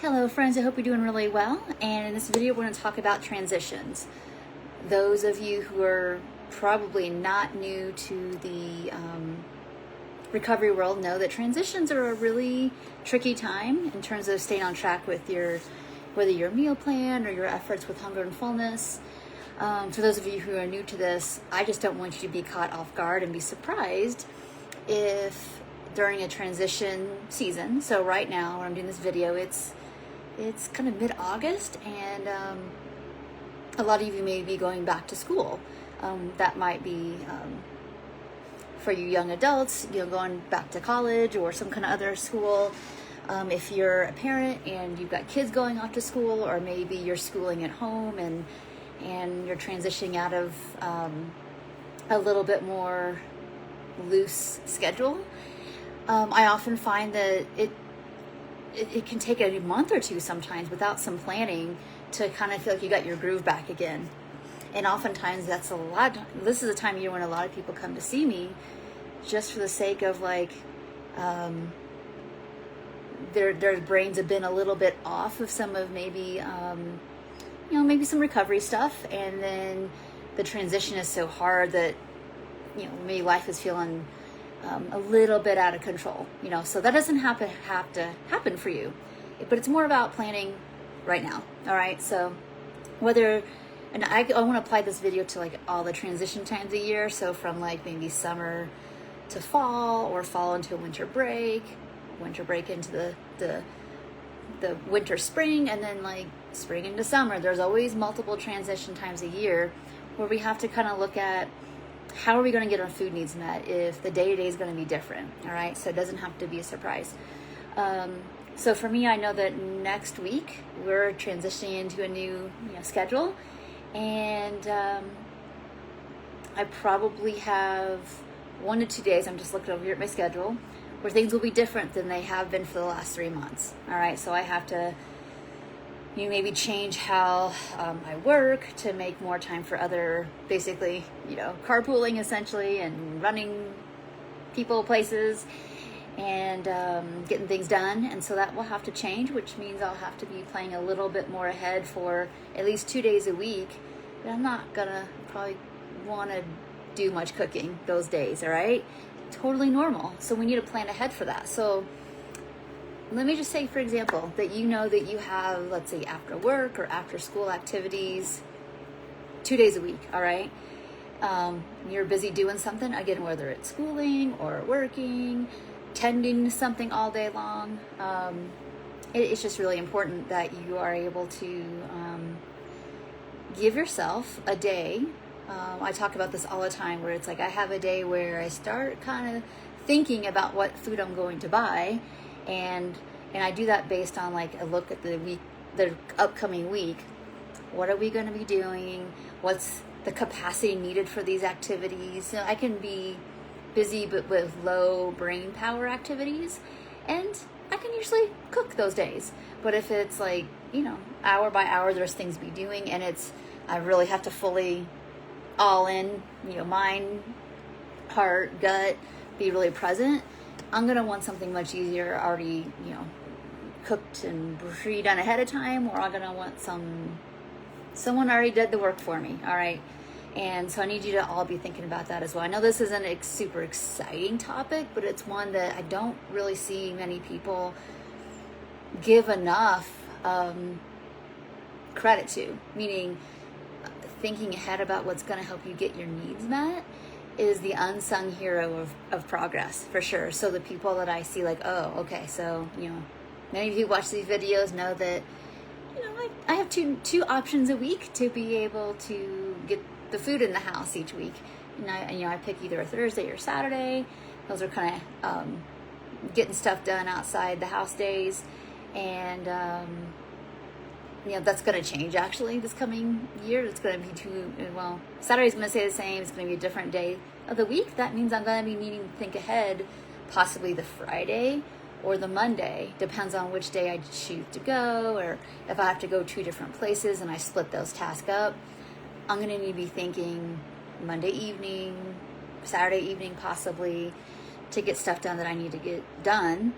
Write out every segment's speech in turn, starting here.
Hello friends, I hope you're doing really well, and in this video we're going to talk about transitions. Those of you who are probably not new to the recovery world know that transitions are a really tricky time in terms of staying on track with whether your meal plan or your efforts with hunger and fullness. For those of you who are new to this, I just don't want you to be caught off guard and be surprised if during a transition season, so right now when I'm doing this video, it's kind of mid-August, and a lot of you may be going back to school. That might be for you young adults, going back to college or some kind of other school. If you're a parent and you've got kids going off to school, or maybe you're schooling at home and you're transitioning out of a little bit more loose schedule. I often find that it can take a month or two sometimes without some planning to kind of feel like you got your groove back again. And oftentimes that's a lot. This is a time of year when a lot of people come to see me just for the sake of their brains have been a little bit off of some of maybe some recovery stuff, and then the transition is so hard that maybe life is feeling a little bit out of control, so that doesn't have to happen for you, but it's more about planning right now. All right. So and I want to apply this video to all the transition times of year. So from maybe summer to fall, or fall into a winter break into the winter spring, and then spring into summer. There's always multiple transition times a year where we have to kind of look at how are we going to get our food needs met if the day-to-day is going to be different. All right, so it doesn't have to be a surprise. So for me, I know that next week we're transitioning into a new schedule, and I probably have 1 to 2 days. I'm just looking over here at my schedule where things will be different than they have been for the last 3 months. All right, so I have to maybe change how I work to make more time for other, basically, carpooling essentially, and running people places, and getting things done. And so that will have to change, which means I'll have to be planning a little bit more ahead for at least 2 days a week. But I'm not gonna probably want to do much cooking those days. All right, totally normal. So we need to plan ahead for that. So let me just say, for example, that that you have, let's say, after work or after school activities 2 days a week. All right. You're busy doing something, again, whether it's schooling or working, tending to something all day long. It's just really important that you are able to give yourself a day. I talk about this all the time, where it's I have a day where I start kind of thinking about what food I'm going to buy, and I do that based on a look at the upcoming week. What are we going to be doing? What's the capacity needed for these activities? So I can be busy but with low brain power activities, and I can usually cook those days. But if it's hour by hour, there's things to be doing, and I really have to fully all in, mind, heart, gut, be really present. I'm going to want something much easier, already, cooked and pre-done ahead of time, or I'm going to want someone already did the work for me. All right. And so I need you to all be thinking about that as well. I know this isn't a super exciting topic, but it's one that I don't really see many people give enough credit to, meaning thinking ahead about what's going to help you get your needs met is the unsung hero of progress, for sure. So the people that I see oh, okay, so, many of you who watch these videos know that, I have two options a week to be able to get the food in the house each week. And I pick either a Thursday or Saturday. Those are kind of getting stuff done outside the house days. And, that's going to change actually this coming year. It's going to be Saturday's going to stay the same. It's going to be a different day of the week. That means I'm going to be needing to think ahead, possibly the Friday or the Monday, depends on which day I choose to go, or if I have to go 2 different places and I split those tasks up. I'm going to need to be thinking Monday evening, Saturday evening possibly, to get stuff done that I need to get done.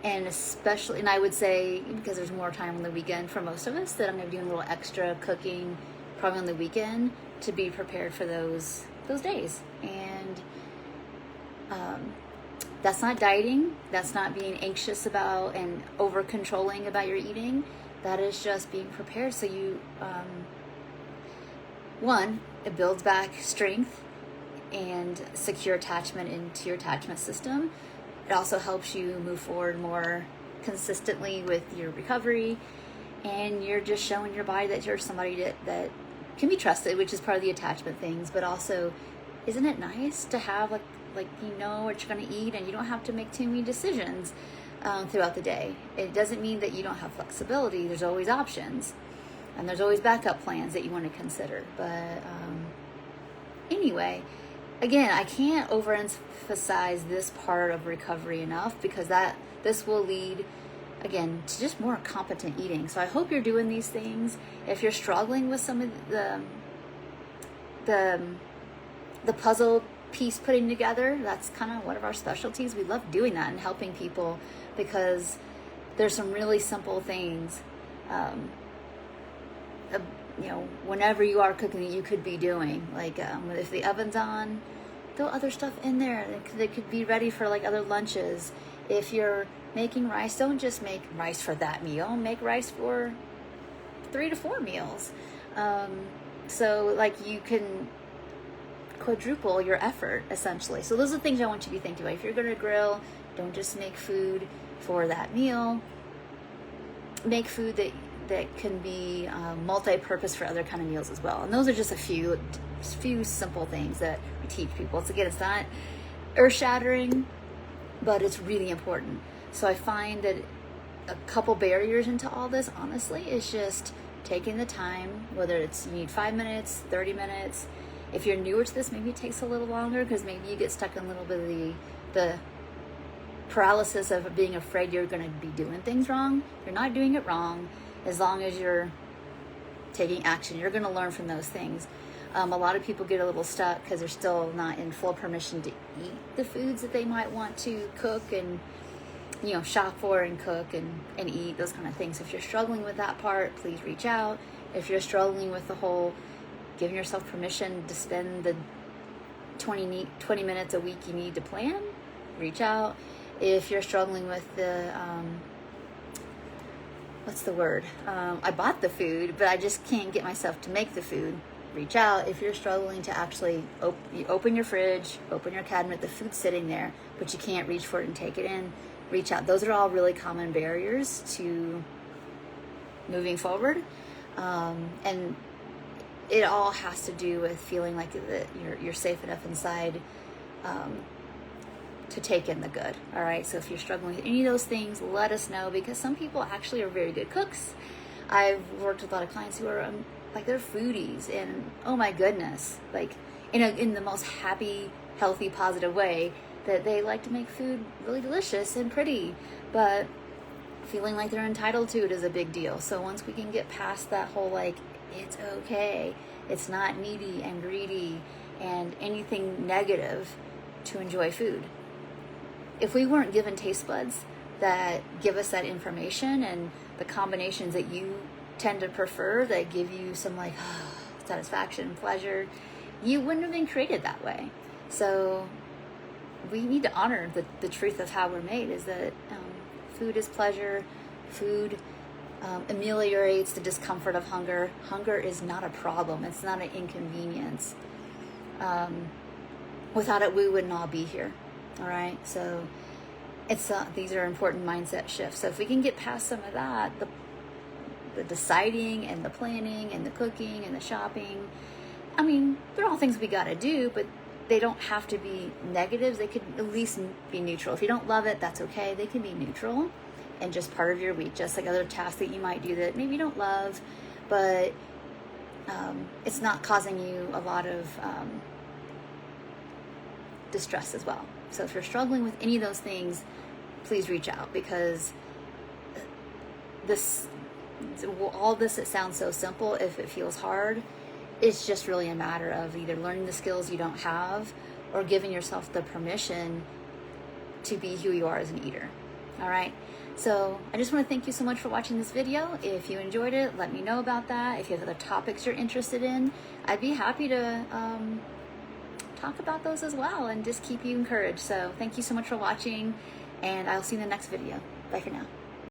And especially, and I would say, because there's more time on the weekend for most of us, that I'm going to be doing a little extra cooking probably on the weekend to be prepared for those days. And that's not dieting. That's not being anxious about and over controlling about your eating. That is just being prepared. So you, one, it builds back strength and secure attachment into your attachment system. It also helps you move forward more consistently with your recovery, and you're just showing your body that you're somebody that can be trusted, which is part of the attachment things. But also, isn't it nice to have like you know what you're going to eat, and you don't have to make too many decisions throughout the day? It doesn't mean that you don't have flexibility. There's always options, and there's always backup plans that you want to consider. But anyway, again, I can't overemphasize this part of recovery enough, because this will lead, again, to just more competent eating. So I hope you're doing these things. If you're struggling with some of the puzzle piece putting together, that's kind of one of our specialties. We love doing that and helping people, because there's some really simple things, whenever you are cooking, that you could be doing. Like if the oven's on, throw other stuff in there that could be ready for like other lunches. If you're making rice, don't just make rice for that meal. Make rice for 3 to 4 meals. So like you can quadruple your effort, essentially. So those are the things I want you to be thinking about. If you're going to grill, don't just make food for that meal. Make food that can be multi-purpose for other kind of meals as well. And those are just a few simple things that we teach people. So again, it's not earth-shattering, but it's really important. So I find that a couple barriers into all this, honestly, is just taking the time, whether it's you need 5 minutes, 30 minutes. If you're newer to this, maybe it takes a little longer, because maybe you get stuck in a little bit of the paralysis of being afraid you're going to be doing things wrong. You're not doing it wrong, as long as you're taking action. You're going to learn from those things. A lot of people get a little stuck because they're still not in full permission to eat the foods that they might want to cook and, shop for and cook and eat, those kind of things. So if you're struggling with that part, please reach out. If you're struggling with the whole giving yourself permission to spend the 20 minutes a week you need to plan, reach out. If you're struggling with the, what's the word? I bought the food, but I just can't get myself to make the food, reach out. If you're struggling to actually open your fridge, open your cabinet, the food's sitting there, but you can't reach for it and take it in, reach out. Those are all really common barriers to moving forward. And it all has to do with feeling like that you're safe enough inside to take in the good. All right. So if you're struggling with any of those things, let us know, because some people actually are very good cooks. I've worked with a lot of clients who are they're foodies, and oh my goodness, like in the most happy, healthy, positive way, that they like to make food really delicious and pretty, but feeling like they're entitled to it is a big deal. So once we can get past that whole it's okay, it's not needy and greedy and anything negative to enjoy food. If we weren't given taste buds that give us that information and the combinations that you tend to prefer that give you some satisfaction, pleasure, you wouldn't have been created that way. So we need to honor the truth of how we're made, is that food is pleasure. Food ameliorates the discomfort of hunger. Hunger is not a problem. It's not an inconvenience. Without it, we wouldn't all be here. All right. So these are important mindset shifts. So if we can get past some of that, the deciding and the planning and the cooking and the shopping, they're all things we got to do, but they don't have to be negatives. They could at least be neutral. If you don't love it, that's okay. They can be neutral and just part of your week, just like other tasks that you might do that maybe you don't love, but it's not causing you a lot of distress as well. So if you're struggling with any of those things, please reach out, because all this, it sounds so simple. If it feels hard, it's just really a matter of either learning the skills you don't have or giving yourself the permission to be who you are as an eater. All right. So I just want to thank you so much for watching this video. If you enjoyed it, let me know about that. If you have other topics you're interested in, I'd be happy to talk about those as well and just keep you encouraged. So thank you so much for watching, and I'll see you in the next video. Bye for now.